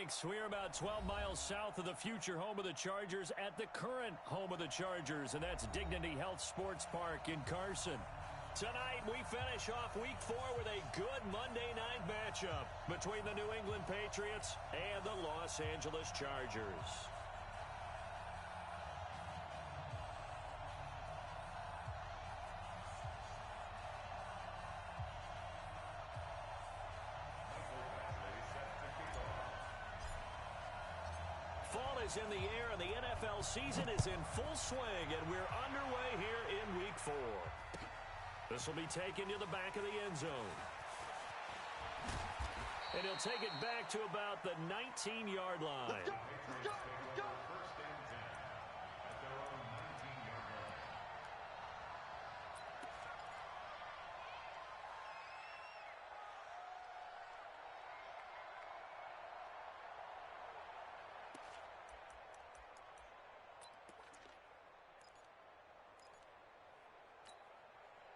thanks. We're about 12 miles south of the future home of the Chargers at the current home of the Chargers, and that's Dignity Health Sports Park in Carson. Tonight, we finish off Week 4 with a good Monday night matchup between the New England Patriots and the Los Angeles Chargers. Fall is in the air, and the NFL season is in full swing, and we're underway here in Week 4. This will be taken to the back of the end zone. And he'll take it back to about the 19-yard line. Let's go, let's go, let's go. First and 10 at their own 19-yard line.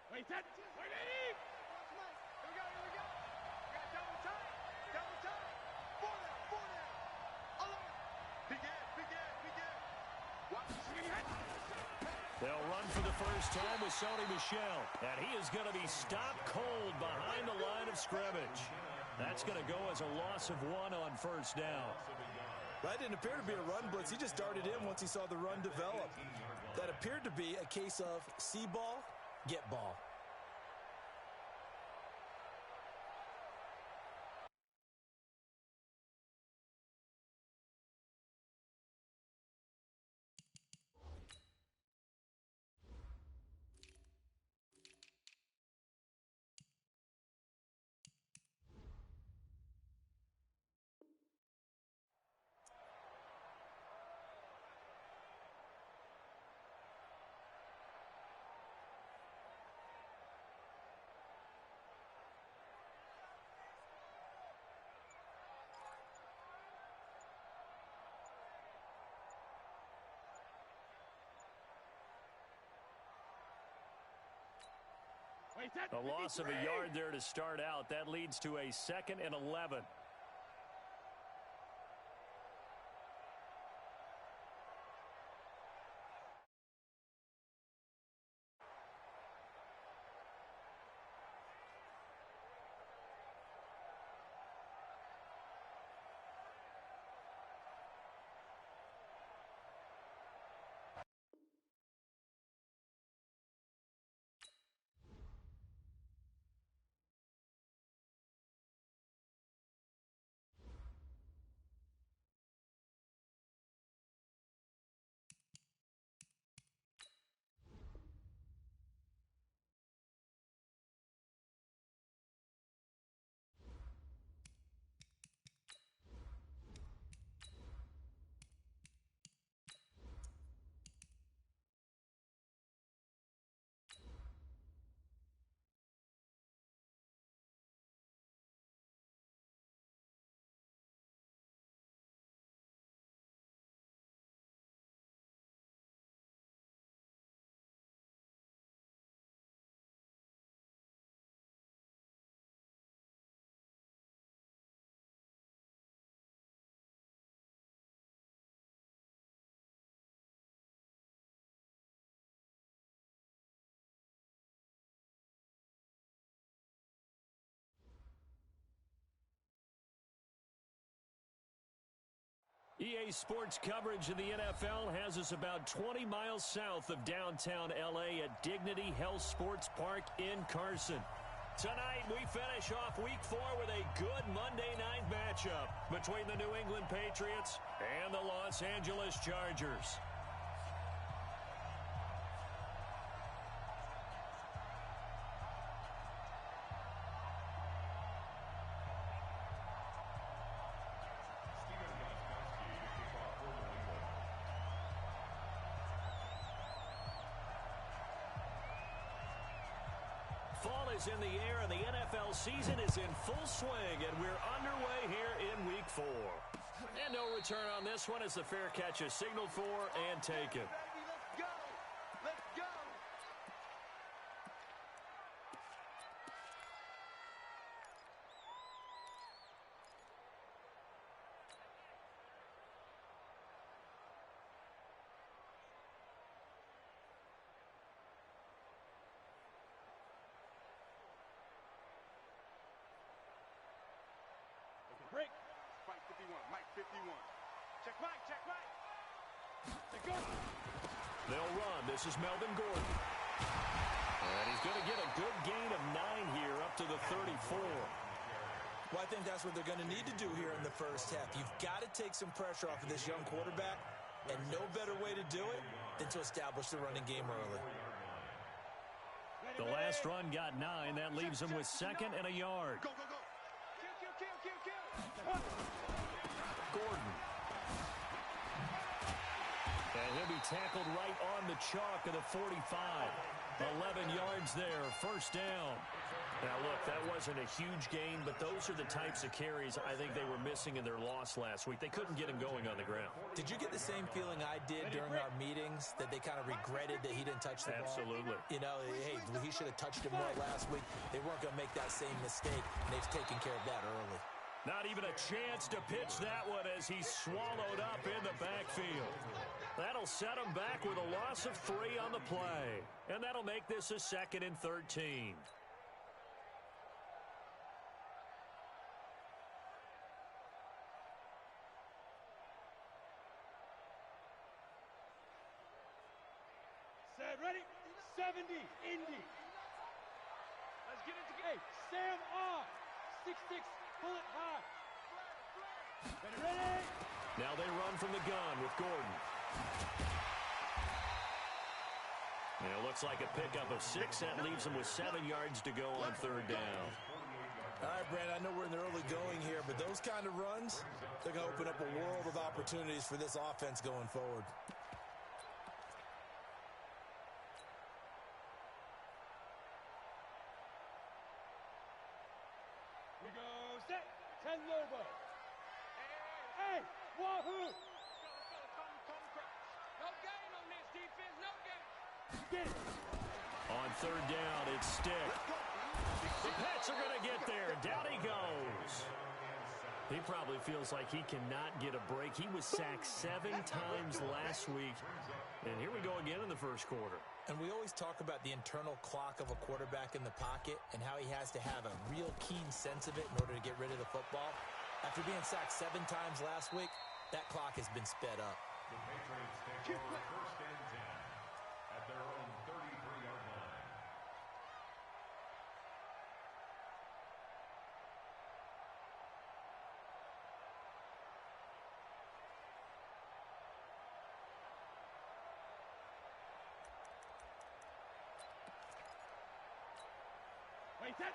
Wait, set. Wait, Eddie. Here we go, here we go. We got double time. Double time. Four down. Alone. Begin. Watch. They'll run for the first time with Sony Michel, and he is going to be stopped cold behind the line of scrimmage. That's going to go as a loss of 1 on first down. That didn't appear to be a run blitz. He just darted in once he saw the run develop. That appeared to be a case of see ball, get ball. Wait, set. A loss of a yard there to start out. That leads to a 2nd and 11. EA Sports coverage of the NFL has us about 20 miles south of downtown L.A. at Dignity Health Sports Park in Carson. Tonight, we finish off Week 4 with a good Monday night matchup between the New England Patriots and the Los Angeles Chargers. Fall is in the air, and the NFL season is in full swing, and we're underway here in Week 4. And no return on this one as the fair catch is signaled for and taken. Let's go. Let's go. 51. Check right, check right. They'll run. This is Melvin Gordon. And he's going to get a good gain of 9 here up to the 34. Well, I think that's what they're going to need to do here in the first half. You've got to take some pressure off of this young quarterback, and no better way to do it than to establish the running game early. The last run got 9. That leaves him with 2nd and a yard. Go, go, go. Kill. Gordon. And he'll be tackled right on the chalk of the 45. 11 yards there, first down. Now, look, that wasn't a huge gain, but those are the types of carries I think they were missing in their loss last week. They couldn't get him going on the ground. Did you get the same feeling I did during our meetings, that they kind of regretted that he didn't touch the ball? Absolutely. You know, hey, he should have touched it more last week. They weren't going to make that same mistake, and they've taken care of that early. Not even a chance to pitch that one as he's swallowed up in the backfield. That'll set him back with a loss of 3 on the play. And that'll make this a 2nd and 13. Set, ready? 70, Indy. Let's get it together. Sam off. 6-6, pull it high. Ready? Now they run from the gun with Gordon. And it looks like a pickup of 6. That leaves him with 7 yards to go on 3rd down. All right, Brandon, I know we're in the early going here, but those kind of runs, they're going to open up a world of opportunities for this offense going forward. We go set. 10 Lobo. Hey, Wahoo! No gain on this defense, no gain. Get it. On 3rd down, it's Stick. The Pats are going to get there. Down he goes. He probably feels like he cannot get a break. He was sacked 7 times last week. And here we go again in the first quarter. And we always talk about the internal clock of a quarterback in the pocket and how he has to have a real keen sense of it in order to get rid of the football. After being sacked 7 times last week, that clock has been sped up. The Patriots take over 1st and 10 at their own 33-yard line.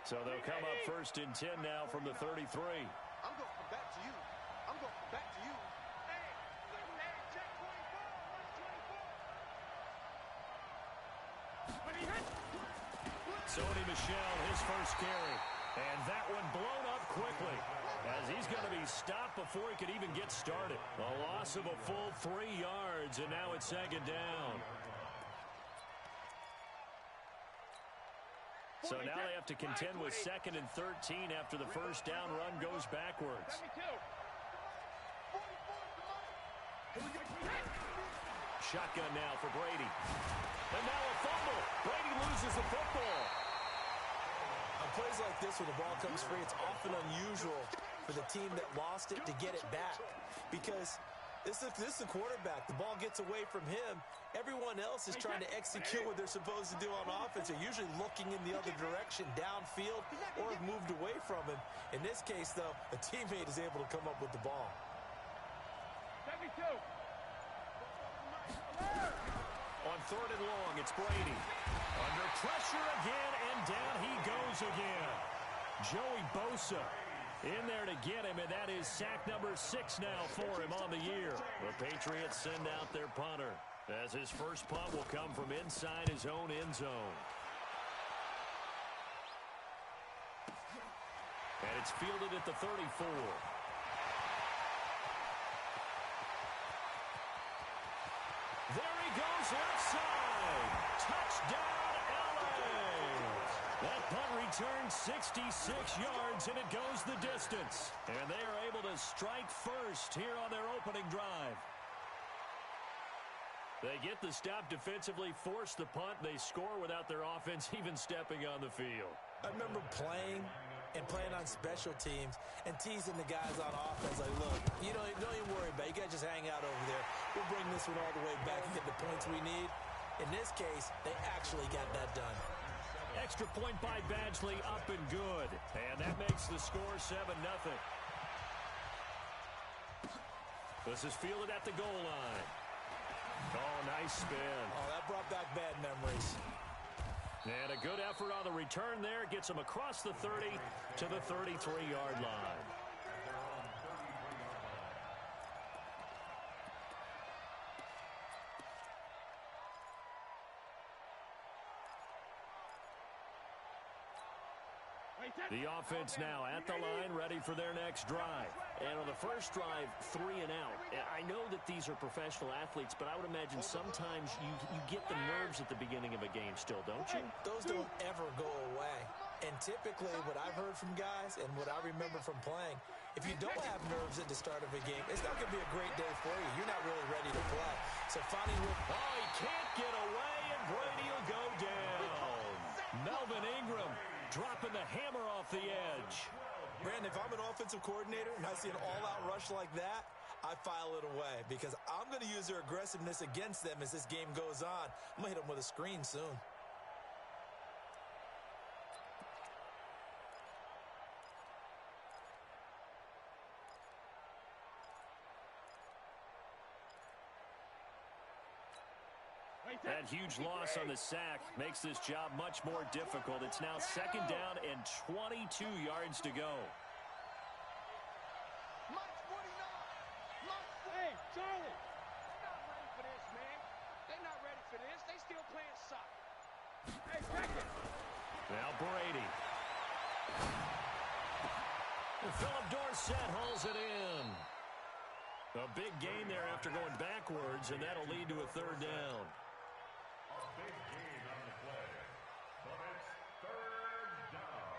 So they'll come up 1st and 10 now from the 33. I'm going to come back to you. I'm going to come back to you. Hey, check 24. Sony Michel, his first carry. And that one blown up quickly as he's going to be stopped before he could even get started. A loss of a full 3 yards, and now it's 2nd down. So now they have to contend with 2nd and 13 after the first down run goes backwards. Shotgun now for Brady. And now a fumble. Brady loses the football. On plays like this where the ball comes free, it's often unusual for the team that lost it to get it back. Because this is a quarterback. The ball gets away from him. Everyone else is trying to execute what they're supposed to do on offense. They're usually looking in the other direction, downfield, or have moved away from him. In this case, though, a teammate is able to come up with the ball. On 3rd and long, it's Brady. Under pressure again, and down he goes again. Joey Bosa in there to get him, and that is sack number 6 now for him on the year. The Patriots send out their punter, as his first punt will come from inside his own end zone. And it's fielded at the 34. There he goes left side. Touchdown, LA. That punt returns 66 yards, and it goes the distance. And they are able to strike first here on their opening drive. They get the stop defensively, force the punt. They score without their offense even stepping on the field. I remember playing on special teams and teasing the guys on offense like, look, you don't even you guys just hang out over there. We'll bring this one all the way back and get the points we need. In this case, they actually got that done. Extra point by Badgley, up and good. And that makes the score 7-0. This is fielded at the goal line. Oh, nice spin. Oh, that brought back bad memories. And a good effort on the return there. Gets him across the 30 to the 33-yard line. The offense now at the line, ready for their next drive. And on the first drive, 3 and out. I know that these are professional athletes, but I would imagine sometimes you get the nerves at the beginning of a game still, don't you? Those don't ever go away. And typically what I've heard from guys and what I remember from playing, if you don't have nerves at the start of a game, it's not going to be a great day for you. You're not really ready to play. So finding what... Oh, he can't get away, and Brady will go down. Melvin Ingram dropping the hammer off the edge. Brandon, if I'm an offensive coordinator and I see an all-out rush like that, I file it away because I'm going to use their aggressiveness against them as this game goes on. I'm going to hit them with a screen soon. That huge loss on the sack makes this job much more difficult. It's now 2nd down and 22 yards to go. Hey, Charlie! They're not ready for this, man. They're not ready for this. They still playing soccer. Hey, Beckett! Now Brady. And Philip Dorsett hauls it in. A big gain there after going backwards, and that'll lead to a 3rd down. Big gain on the play, but it's 3rd down.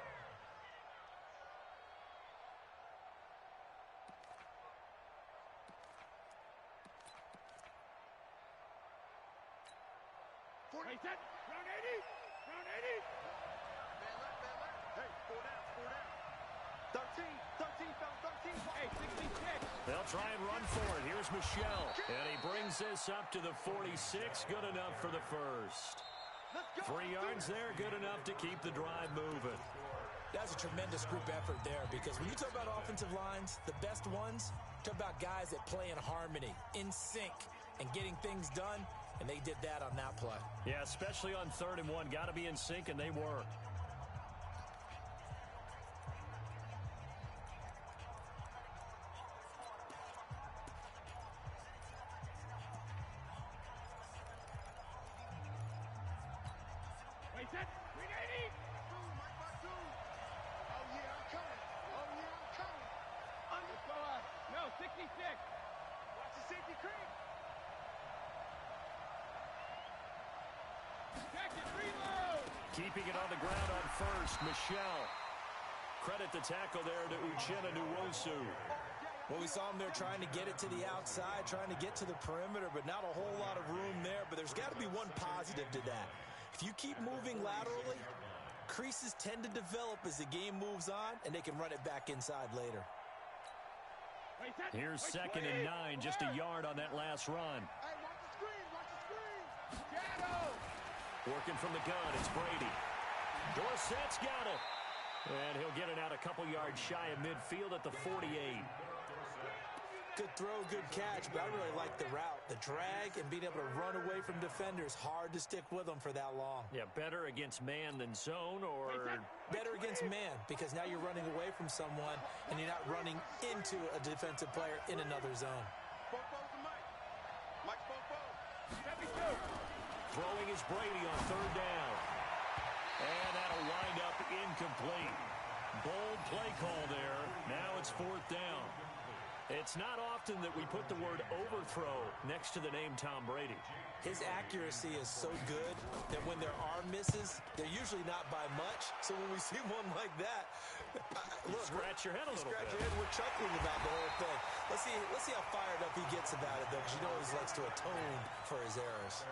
Hey, set! Round 80! Round 80! Man left, man left. Hey, 4 down, 4 down. 13, fella, 13. Hey, 66. They'll try and run for it. Here's Michelle. And he brings this up to the 46. Good enough for the first. 3 yards there, good enough to keep the drive moving. That's a tremendous group effort there because when you talk about offensive lines, the best ones, talk about guys that play in harmony, in sync, and getting things done, and they did that on that play. Yeah, especially on 3rd and 1. Got to be in sync, and they were. Hey, set! 380! Oh, yeah, I'm coming. Oh, yeah, I'm coming. Under no, 66. Watch the safety creep. Beckett, reload! Keeping it on the ground on first, Michelle. Credit the tackle there to Uchenna Nwosu. Well, we saw him there trying to get it to the outside, trying to get to the perimeter, but not a whole lot of room there. But there's got to be one positive to that. If you keep moving laterally, creases tend to develop as the game moves on, and they can run it back inside later. Here's 2nd and 9, just a yard on that last run. Hey, watch the screen, watch the screen. Shadow! Working from the gun, it's Brady. Dorsett's got it. And he'll get it out a couple yards shy of midfield at the 48. Good throw, good catch, but I really like the route. The drag and being able to run away from defenders, hard to stick with them for that long. Yeah, better against man than zone, or... Better against man, because now you're running away from someone and you're not running into a defensive player in another zone. Mike Bobo. 72. Throwing is Brady on 3rd down. And that'll wind up incomplete. Bold play call there. Now it's 4th down. It's not often that we put the word overthrow next to the name Tom Brady. His accuracy is so good that when there are misses, they're usually not by much. So when we see one like that, look, scratch your head a little bit. Scratch your head. We're chuckling about the whole thing. Let's see how fired up he gets about it, though, because you know he likes to atone for his errors.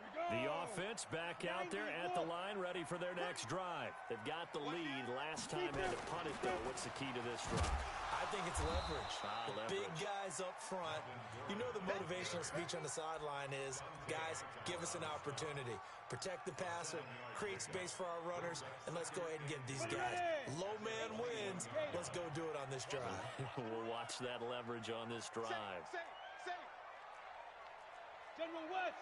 Here we go. The offense back out there at the line, ready for their next drive. They've got the lead. Last time had to punt it, though. What's the key to this drive? I think it's leverage. Leverage. Big guys up front. You know the motivational speech on the sideline is, guys, give us an opportunity. Protect the passer, create space for our runners, and let's go ahead and get these guys. Low man wins. Let's go do it on this drive. We'll watch that leverage on this drive. Safe. General West.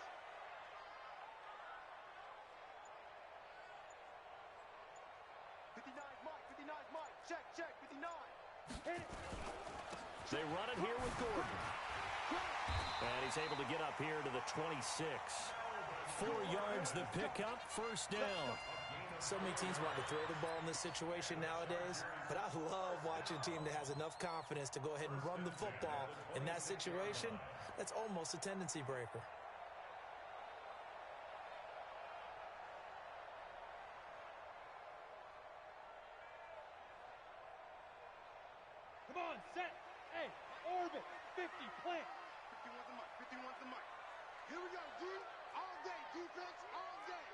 Check, 59. Hit it. They run it here with Gordon. And he's able to get up here to the 26. 4 yards the pickup, first down. So many teams want to throw the ball in this situation nowadays, but I love watching a team that has enough confidence to go ahead and run the football. In that situation, that's almost a tendency breaker. Come on, set. Hey, orbit. 50, plant. 51's the mark. Here we go, D. All day. Defense, all day.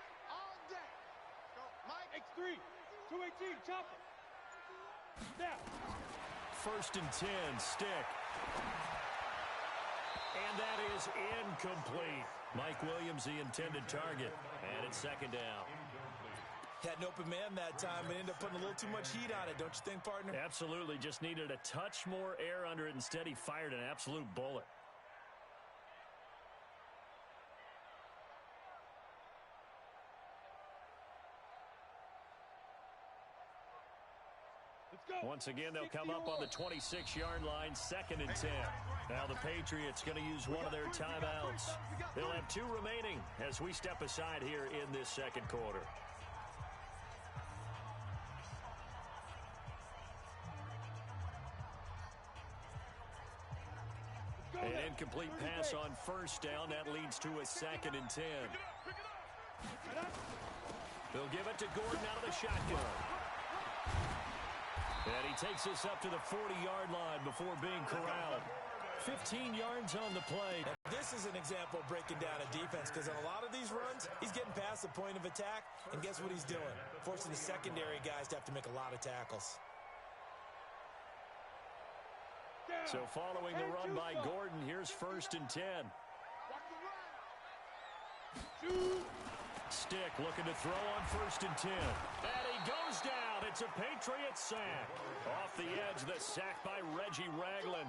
Go, Mike. X3. 218, chopper. Snap. First and 10, Stick. And that is incomplete. Mike Williams, the intended target. And it's second down. Had an open man that time, but ended up putting a little too much heat on it, don't you think, partner? Absolutely. Just needed a touch more air under it. Instead, he fired an absolute bullet. Let's go. Once again, they'll come up on the 26-yard line, second and 10. Now the Patriots going to use one of their timeouts. They'll have 2 remaining as we step aside here in this second quarter. An incomplete pass on first down. That leads to a second and 10. They'll give it to Gordon out of the shotgun. And he takes us up to the 40-yard line before being corralled. 15 yards on the play. And this is an example of breaking down a defense, because on a lot of these runs, he's getting past the point of attack, and guess what he's doing? Forcing the secondary guys to have to make a lot of tackles. So following the run by Gordon, here's first and 10. Stick looking to throw on first and 10. And he goes down. It's a Patriot sack. Off the edge, the sack by Reggie Ragland.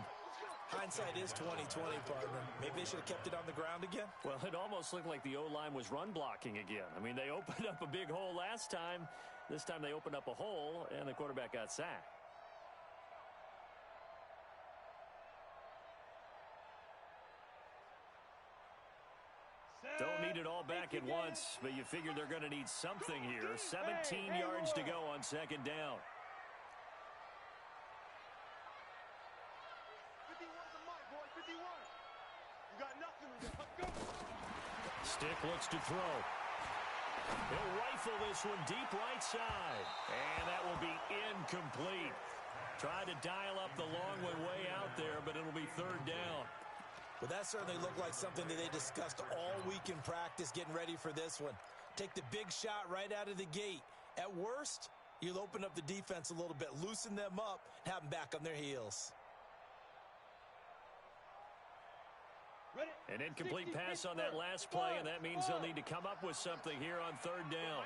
Hindsight is 20/20, partner. Maybe they should have kept it on the ground again. Well, it almost looked like the O-line was run blocking again. I mean, they opened up a big hole last time. This time they opened up a hole, and the quarterback got sacked. Don't need it all back at once, but you figure they're going to need something here. 17 yards to go on second down. 51's the mark, boy. 51. You got nothing. Let's go. Stick looks to throw. He'll rifle this one deep right side. And that will be incomplete. Tried to dial up the long one way out there, but it'll be third down. Well, that certainly looked like something that they discussed all week in practice, getting ready for this one. Take the big shot right out of the gate. At worst, you'll open up the defense a little bit, loosen them up, have them back on their heels. An incomplete pass on that last play, and that means they'll need to come up with something here on third down.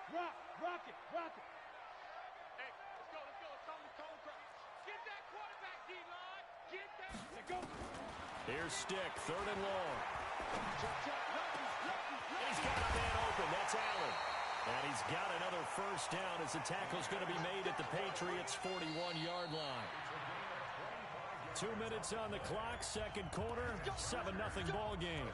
Rock it. Hey, let's go. It's time to call the get that quarterback, D-line. Get that. Go. Here's Stick, third and long. He's got a man open. That's Allen. And he's got another first down as the tackle's going to be made at the Patriots' 41-yard line. 2 minutes on the clock, second quarter, 7-0 ball game.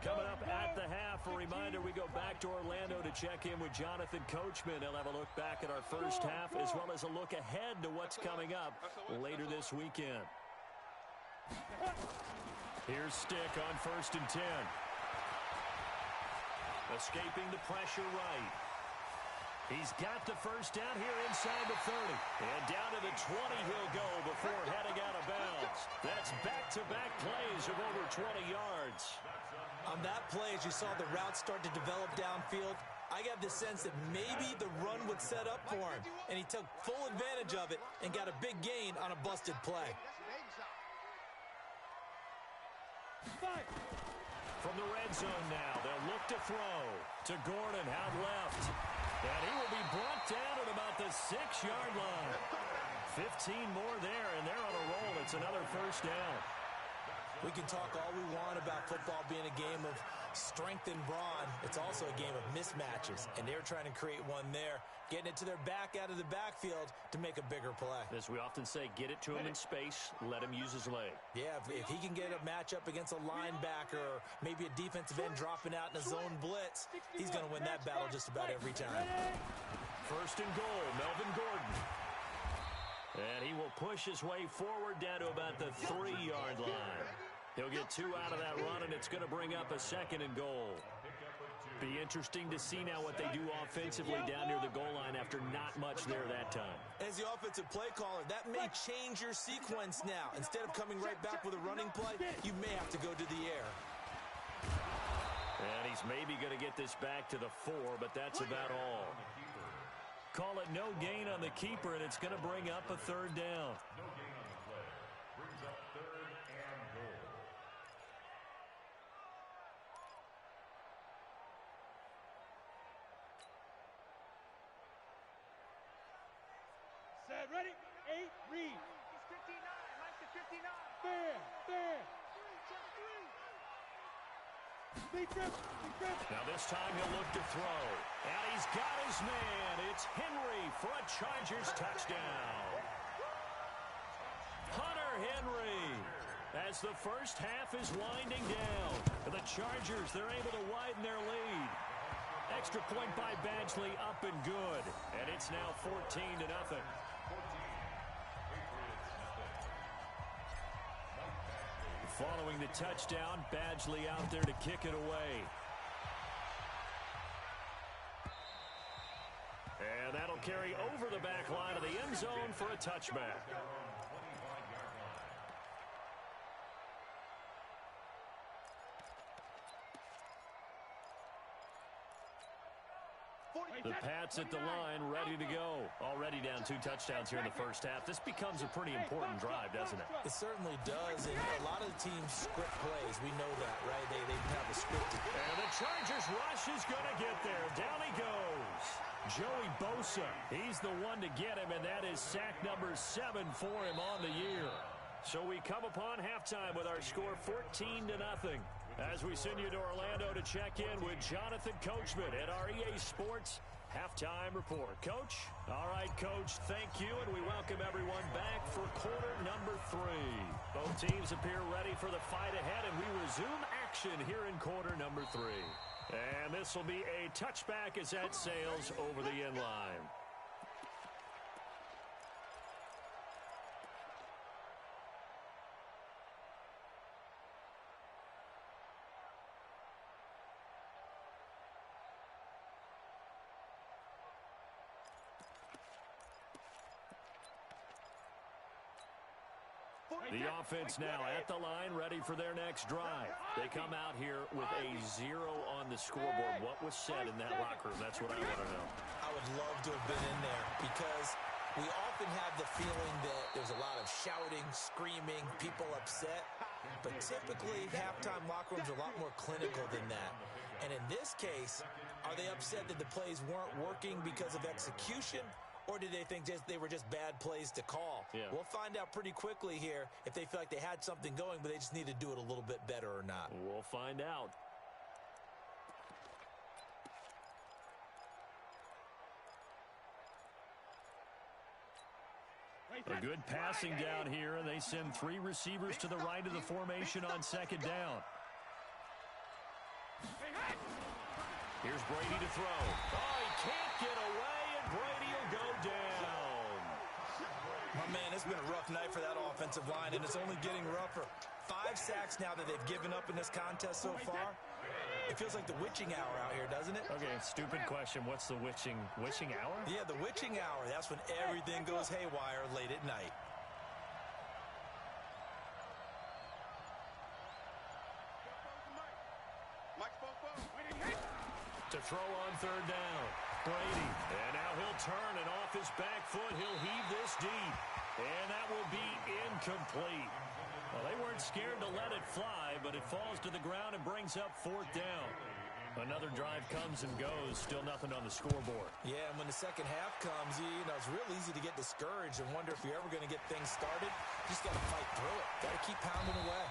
Coming up at the half, a reminder, we go back to Orlando to check in with Jonathan Coachman. He'll have a look back at our first half as well as a look ahead to what's coming up later this weekend. Here's Stick on first and 10. Escaping the pressure right. He's got the first down here inside the 30. And down to the 20 he'll go before heading out of bounds. That's back-to-back plays of over 20 yards. On that play, as you saw the route start to develop downfield, I got the sense that maybe the run would set up for him. And he took full advantage of it and got a big gain on a busted play. From the red zone now, they'll look to throw to Gordon out left. And he will be brought down at about the 6-yard line. 15 more there, and they're on a roll. It's another first down. We can talk all we want about football being a game of strength and brawn. It's also a game of mismatches, and they're trying to create one there, getting it to their back out of the backfield to make a bigger play. As we often say, get it to him in space, let him use his leg. Yeah, if he can get a matchup against a linebacker or maybe a defensive end dropping out in a zone blitz, he's going to win that battle just about every time. First and goal, Melvin Gordon. And he will push his way forward down to about the 3-yard line. He'll get 2 out of that run, and it's going to bring up a second and goal. Be interesting to see now what they do offensively down near the goal line after not much there that time. As the offensive play caller, that may change your sequence now. Instead of coming right back with a running play, you may have to go to the air. And he's maybe going to get this back to the 4, but that's about all. Call it no gain on the keeper, and it's going to bring up a third down. No gain on the play. Brings up 3rd and goal. Set, ready, 8, read. It's 59, Mike's at 59. Fair. Now this time he'll look to throw. And he's got his man. It's Henry for a Chargers touchdown. Hunter Henry. As the first half is winding down. The Chargers, they're able to widen their lead. Extra point by Badgley, up and good. And it's now 14-0. Following the touchdown, Badgley out there to kick it away. And that'll carry over the back line of the end zone for a touchback. The Pats at the line, ready to go. Already down 2 touchdowns here in the first half. This becomes a pretty important drive, doesn't it? It certainly does, and a lot of the teams script plays. We know that, right? They have a scripted. And the Chargers rush is going to get there. Down he goes. Joey Bosa, he's the one to get him, and that is sack number 7 for him on the year. So we come upon halftime with our score 14-0. As we send you to Orlando to check in with Jonathan Coachman at our EA Sports Halftime Report. Coach? All right, Coach, thank you, and we welcome everyone back for quarter number 3. Both teams appear ready for the fight ahead, and we resume action here in quarter number 3. And this will be a touchback as that sails over the end line. The offense now at the line, ready for their next drive. They come out here with a 0 on the scoreboard. What was said in that locker room? That's what I want to know. I would love to have been in there because we often have the feeling that there's a lot of shouting, screaming, people upset. But typically, halftime locker rooms are a lot more clinical than that. And in this case, are they upset that the plays weren't working because of execution? Or did they think they were just bad plays to call? Yeah. We'll find out pretty quickly here if they feel like they had something going, but they just need to do it a little bit better or not. We'll find out. A good passing down here, and they send 3 receivers to the right of the formation on second down. Here's Brady to throw. Oh, he can't get away, and Brady will go down. My man, it's been a rough night for that offensive line, and it's only getting rougher. 5 sacks now that they've given up in this contest so far. It feels like the witching hour out here, doesn't it? Okay, stupid question. What's the witching hour? Yeah, the witching hour. That's when everything goes haywire late at night. To throw on third down. Brady. And now he'll turn, and off his back foot, he'll heave this deep. And that will be incomplete. Well, they weren't scared to let it fly, but it falls to the ground and brings up fourth down. Another drive comes and goes. Still nothing on the scoreboard. Yeah, and when the second half comes, you know, it's real easy to get discouraged and wonder if you're ever going to get things started. You just got to fight through it. Got to keep pounding away.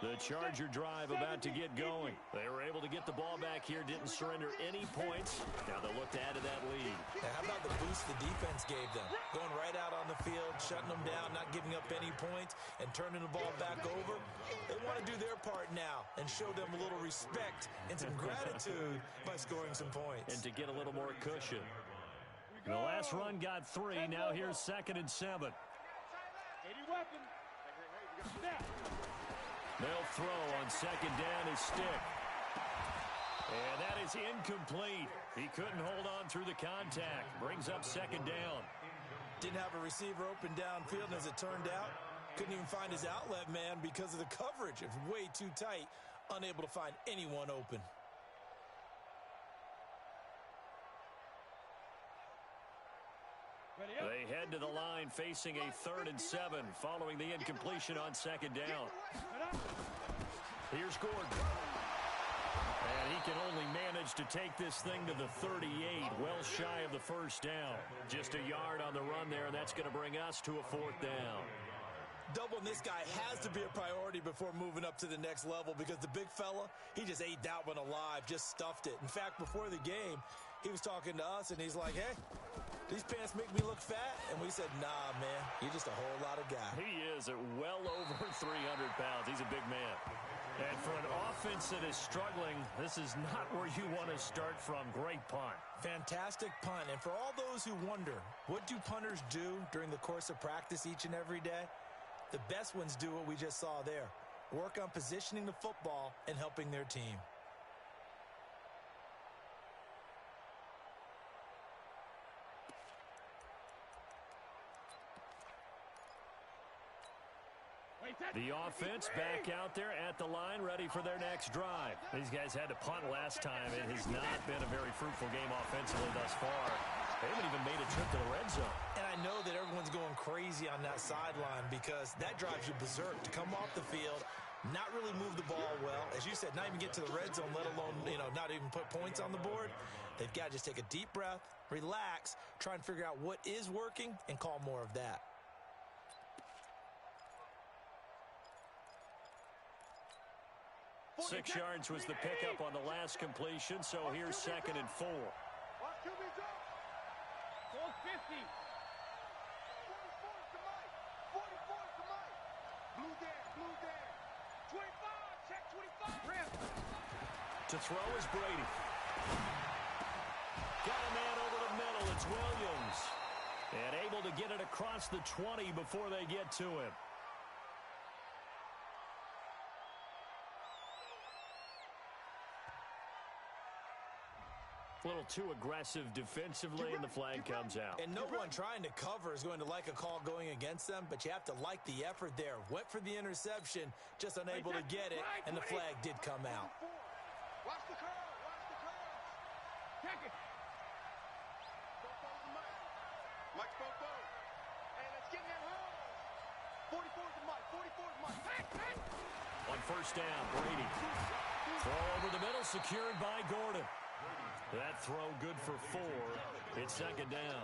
The Charger drive about to get going. They were able to get the ball back here, didn't surrender any points. Now they'll look to add to that lead. Now, how about the boost the defense gave them? Going right out on the field, shutting them down, not giving up any points, and turning the ball back over. They want to do their part now and show them a little respect and some gratitude by scoring some points. And to get a little more cushion. The last run got 3. Now here's 2nd and 7. 80 weapon. Snap. They'll throw on 2nd down his stick. And that is incomplete. He couldn't hold on through the contact. Brings up 2nd down. Didn't have a receiver open downfield, and as it turned out, couldn't even find his outlet man because of the coverage. It was way too tight, unable to find anyone open. They head to the line facing a 3rd and 7 following the incompletion on 2nd down. Here's Gordon. And he can only manage to take this thing to the 38, well shy of the first down. Just a yard on the run there, and that's going to bring us to a 4th down. Doubling this guy has to be a priority before moving up to the next level because the big fella, he just ate that one alive, just stuffed it. In fact, before the game, he was talking to us, and he's like, hey, these pants make me look fat? And we said, nah, man, you're just a whole lot of guy. He is at well over 300 pounds. He's a big man. And for an offense that is struggling, this is not where you want to start from. Great punt. Fantastic punt. And for all those who wonder, what do punters do during the course of practice each and every day? The best ones do what we just saw there. Work on positioning the football and helping their team. The offense back out there at the line, ready for their next drive. These guys had to punt last time. It has not been a very fruitful game offensively thus far. They haven't even made a trip to the red zone. And I know that everyone's going crazy on that sideline because that drives you berserk to come off the field, not really move the ball well. As you said, not even get to the red zone, let alone, not even put points on the board. They've got to just take a deep breath, relax, try and figure out what is working, and call more of that. Six yards was the pickup on the last completion, so here's 2nd and 4. 450. 44 to Mike. Blue down. 25, check 25. Rim. To throw is Brady. Got a man over the middle. It's Williams. And able to get it across the 20 before they get to him. A little too aggressive defensively, and the flag comes out. And no one trying to cover is going to like a call going against them, but you have to like the effort there. Went for the interception, just unable to get it, and the flag did come out. Watch the curl. Check it. Mike's Bobo. Hey, let's get in that hole. 44 to Mike. 44 to Mike. On first down, Brady. Throw over the middle, secured by Gordon. That throw good for 4. It's 2nd down.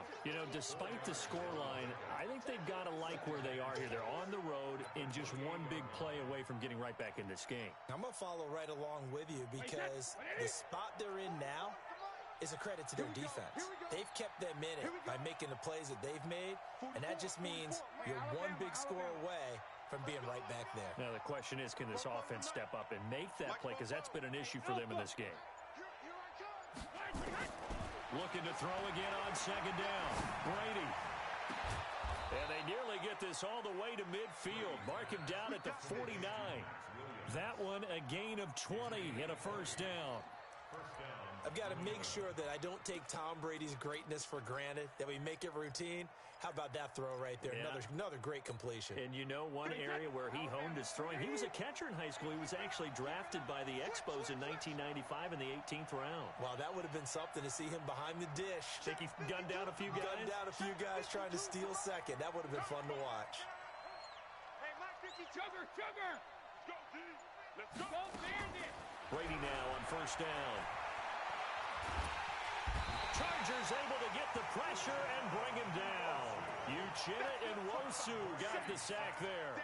Despite the scoreline, I think they've got to like where they are here. They're on the road and just one big play away from getting right back in this game. I'm going to follow right along with you because the spot they're in now is a credit to their defense. They've kept them in it by making the plays that they've made, and that just means you're one big score away from being right back there. Now, the question is, can this offense step up and make that play? Because that's been an issue for them in this game. Looking to throw again on second down. Brady. And they nearly get this all the way to midfield. Mark him down at the 49. That one a gain of 20 and a first down. I've got to make sure that I don't take Tom Brady's greatness for granted, that we make it routine. How about that throw right there? Yeah. Another great completion. And you know one area where he honed his throwing? He was a catcher in high school. He was actually drafted by the Expos in 1995 in the 18th round. Wow, that would have been something to see him behind the dish. Think he gunned down a few guys? Gunned down a few guys trying to steal second. That would have been fun to watch. Hey, Mike, Chugger! Let's go, D! Let's go, Bandit! Brady now on first down. Chargers able to get the pressure and bring him down. Uchenna and Wosu got the sack there.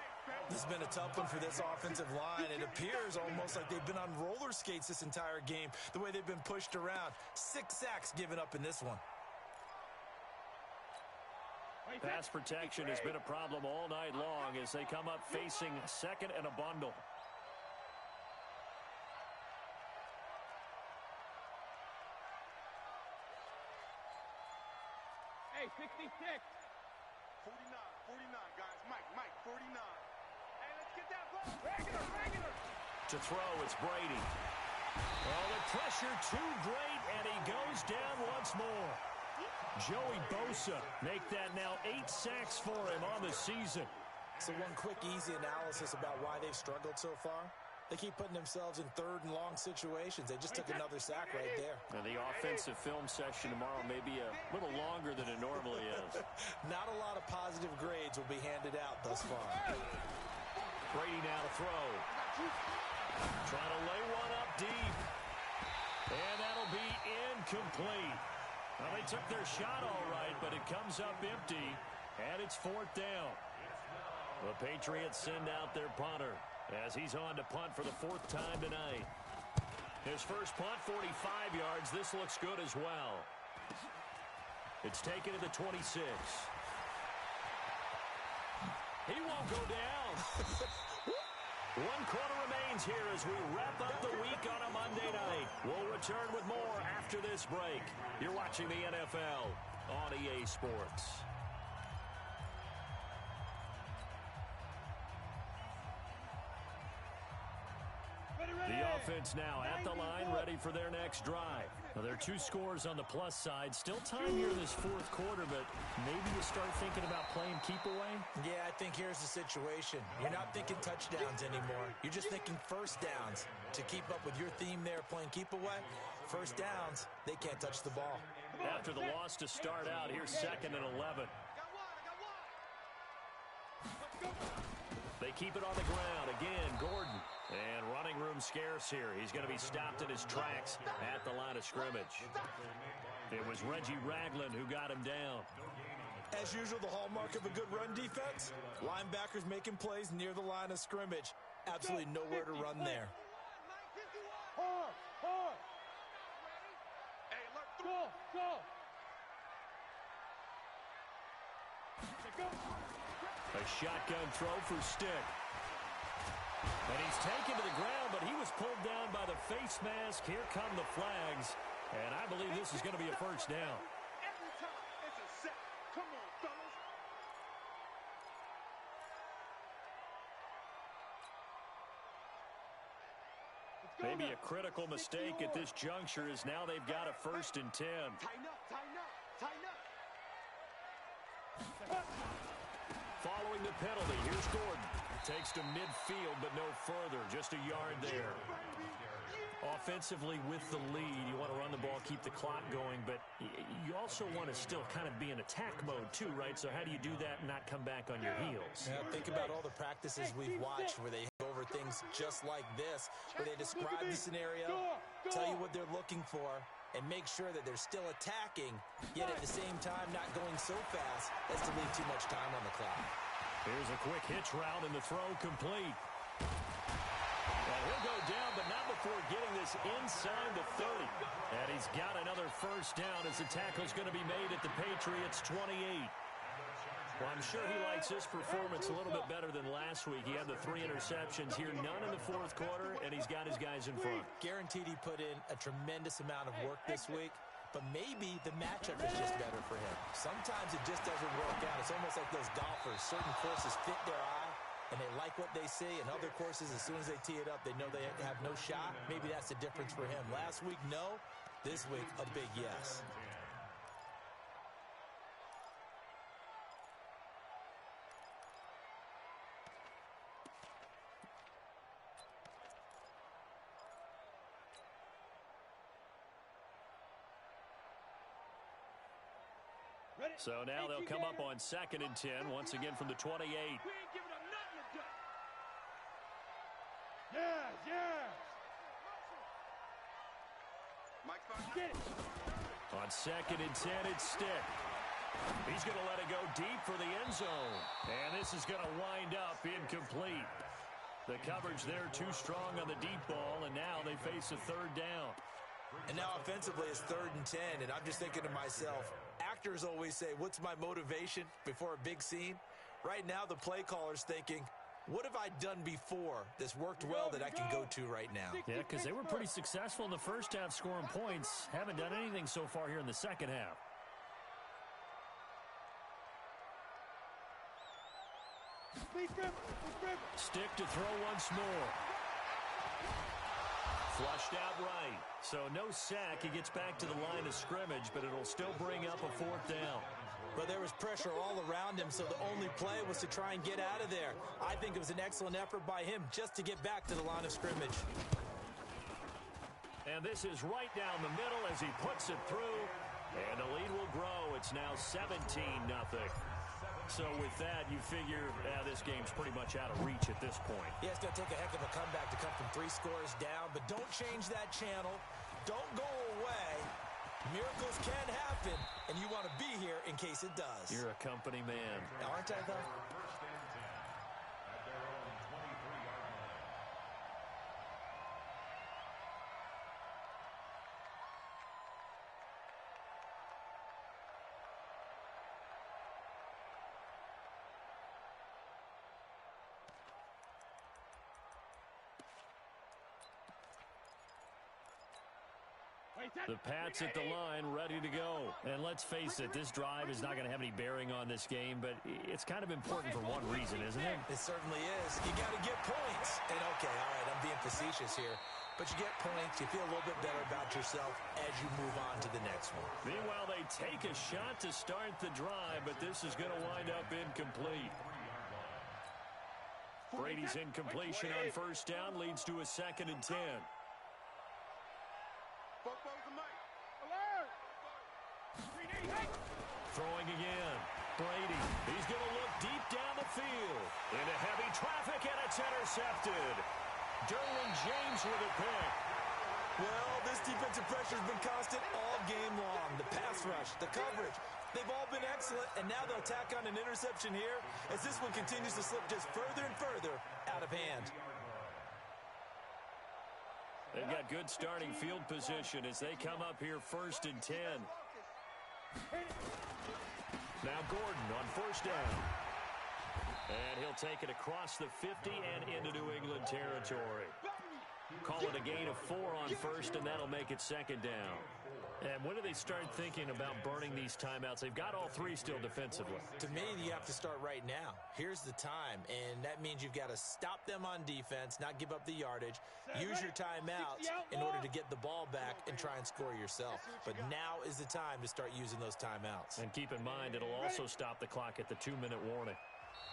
This has been a tough one for this offensive line. It appears almost like they've been on roller skates this entire game, the way they've been pushed around. 6 sacks given up in this one. Pass protection has been a problem all night long as they come up facing second and a bundle. Hey, 66. 49, guys. Mike, 49. Hey, let's get that ball. Regular. To throw, it's Brady. Oh, the pressure too great, and he goes down once more. Joey Bosa make that now 8 sacks for him on the season. So one quick, easy analysis about why they've struggled so far. They keep putting themselves in third and long situations. They just took another sack right there. Now, the offensive film session tomorrow may be a little longer than it normally is. Not a lot of positive grades will be handed out thus far. Brady now to throw. Trying to lay one up deep. And that'll be incomplete. Well, they took their shot all right, but it comes up empty, and it's 4th down. The Patriots send out their punter as he's on to punt for the 4th time tonight. His first punt, 45 yards. This looks good as well. It's taken to the 26. He won't go down. 1 quarter remains here as we wrap up the week on a Monday night. We'll return with more after this break. You're watching the NFL on EA Sports. The offense now at the line, ready for their next drive. Now, there are 2 scores on the plus side. Still time here in this 4th quarter, but maybe you start thinking about playing keep away? Yeah, I think here's the situation. You're not thinking touchdowns anymore. You're just thinking first downs. To keep up with your theme there, playing keep away, first downs, they can't touch the ball. After the loss to start out, here's 2nd and 11. They keep it on the ground. Again, Gordon. And running room scarce here. He's going to be stopped in his tracks at the line of scrimmage. It was Reggie Ragland who got him down. As usual, the hallmark of a good run defense, linebackers making plays near the line of scrimmage. Absolutely nowhere to run there. A shotgun throw for Stick. And he's taken to the ground, but he was pulled down by the face mask. Here come the flags. And I believe this is going to be a first down. Every time it's a sack. Come on, fellas. Maybe a critical mistake at this juncture is now they've got a 1st and 10. Tighten up. Following the penalty, here's Gordon. Takes to midfield, but no further. Just a yard there. Offensively with the lead, you want to run the ball, keep the clock going, but you also want to still kind of be in attack mode too, right? So how do you do that and not come back on your heels? Yeah, think about all the practices we've watched where they go over things just like this, where they describe the scenario, tell you what they're looking for, and make sure that they're still attacking, yet at the same time not going so fast as to leave too much time on the clock. Here's a quick hitch route and the throw complete. And he'll go down, but not before getting this inside the 30. And he's got another first down as the tackle's going to be made at the Patriots' 28. Well, I'm sure he likes this performance a little bit better than last week. He had the 3 interceptions here, none in the fourth quarter, and he's got his guys in front. Guaranteed he put in a tremendous amount of work this week, but maybe the matchup is just better for him. Sometimes it just doesn't work out. It's almost like those golfers. Certain courses fit their eye, and they like what they see, and other courses, as soon as they tee it up, they know they have no shot. Maybe that's the difference for him. Last week, no. This week, a big yes. So now they'll come up on 2nd and 10, once again from the 28. We ain't giving up nothing to gut. Yes, yes. Mike's get it. On 2nd and 10, it's Stick. He's going to let it go deep for the end zone. And this is going to wind up incomplete. The coverage there too strong on the deep ball, and now they face a 3rd down. And now offensively it's 3rd and 10, and I'm just thinking to myself, actors always say, what's my motivation before a big scene? Right now the play caller's thinking, what have I done before that's worked well that I can go to right now? Yeah, because they were pretty successful in the first half scoring points. Haven't done anything so far here in the second half. Stick to throw once more. Flushed out right. So no sack. He gets back to the line of scrimmage, but it'll still bring up a 4th down. But there was pressure all around him, so the only play was to try and get out of there. I think it was an excellent effort by him just to get back to the line of scrimmage. And this is right down the middle as he puts it through. And the lead will grow. It's now 17-0. So with that, you figure this game's pretty much out of reach at this point. Yeah, it's going to take a heck of a comeback to come from 3 scores down, but don't change that channel. Don't go away. Miracles can happen, and you want to be here in case it does. You're a company man. Aren't I, though? The Pats at the line, ready to go. And let's face it, this drive is not going to have any bearing on this game, but it's kind of important for one reason, isn't it? It certainly is. You got to get points. And okay, all right, I'm being facetious here, but you get points, you feel a little bit better about yourself as you move on to the next one. Meanwhile, they take a shot to start the drive, but this is going to wind up incomplete. Brady's incompletion on first down leads to a 2nd and 10. Throwing again. Brady. He's going to look deep down the field. Into heavy traffic, and it's intercepted. Derwin James with a pick. Well, this defensive pressure has been constant all game long. The pass rush, the coverage, they've all been excellent, and now they'll tack on an interception here as this one continues to slip just further and further out of hand. They've got good starting field position as they come up here 1st and 10. Now Gordon on first down. And he'll take it across the 50 and into New England territory. Call it a gain of 4 on first, and that'll make it 2nd down. And when do they start thinking about burning these timeouts? They've got all 3 still defensively. To me, you have to start right now. Here's the time, and that means you've got to stop them on defense, not give up the yardage, use your timeouts in order to get the ball back and try and score yourself. But now is the time to start using those timeouts. And keep in mind, it'll also stop the clock at the 2-minute warning.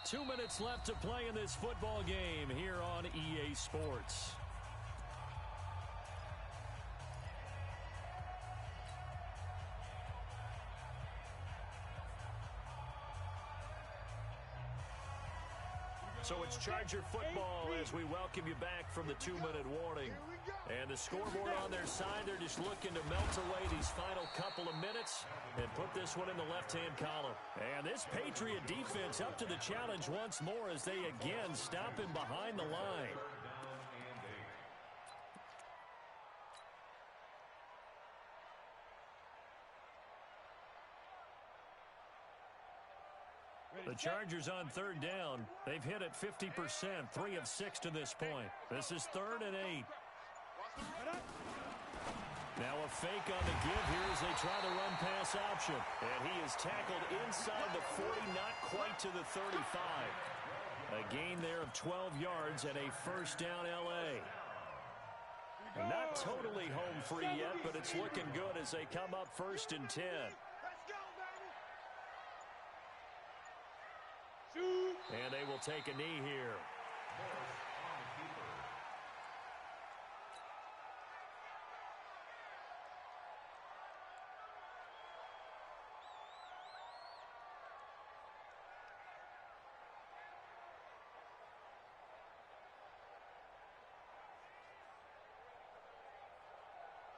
2 minutes left to play in this football game here on EA Sports. So it's Charger football as we welcome you back from the 2-minute warning. And the scoreboard on their side, they're just looking to melt away these final couple of minutes and put this one in the left-hand column. And this Patriot defense up to the challenge once more as they again stop him behind the line. The Chargers on third down. They've hit it 50%, 3 of 6 to this point. This is 3rd and 8. Now a fake on the give here as they try the run-pass option. And he is tackled inside the 40, not quite to the 35. A gain there of 12 yards and a first down L.A. Not totally home free yet, but it's looking good as they come up 1st and 10. And they will take a knee here.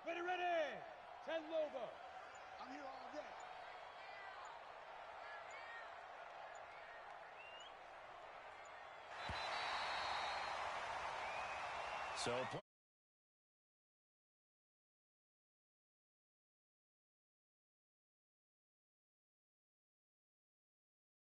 Ready. 10 Lobo. I'm here all day. So